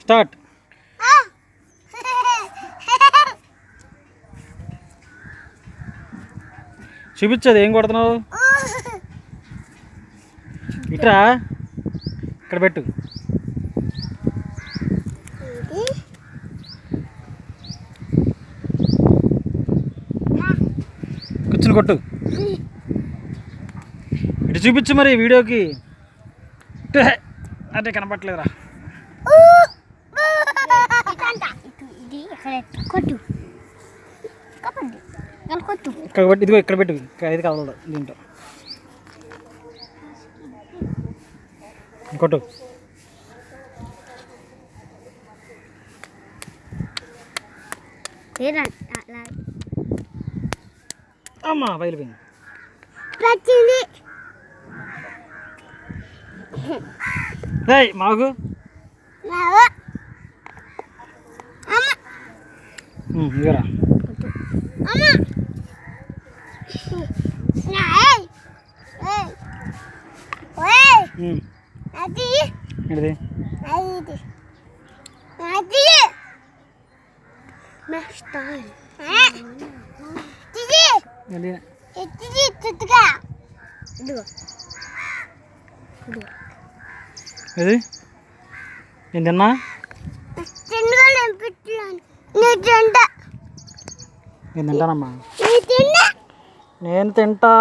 Start. చూపించదు ఏం కొడుతున్నావు. ఇట్రా ఇక్కడ పెట్టు. కూర్చుని కొట్టు. ఇటు చూపించు మరి వీడియోకి. అంటే కనపట్లేదురా. ఇక్కడ పెట్టు. ఇదిగో ఇక్కడ పెట్టు. ఇది కావాలి దీంట్లో కొట్టు. అమ్మా బయలుపోయింది. మాకు ఇవరా ఇది నేను తిన్నా. నేను తింటానమ్మా. నేను తింటా.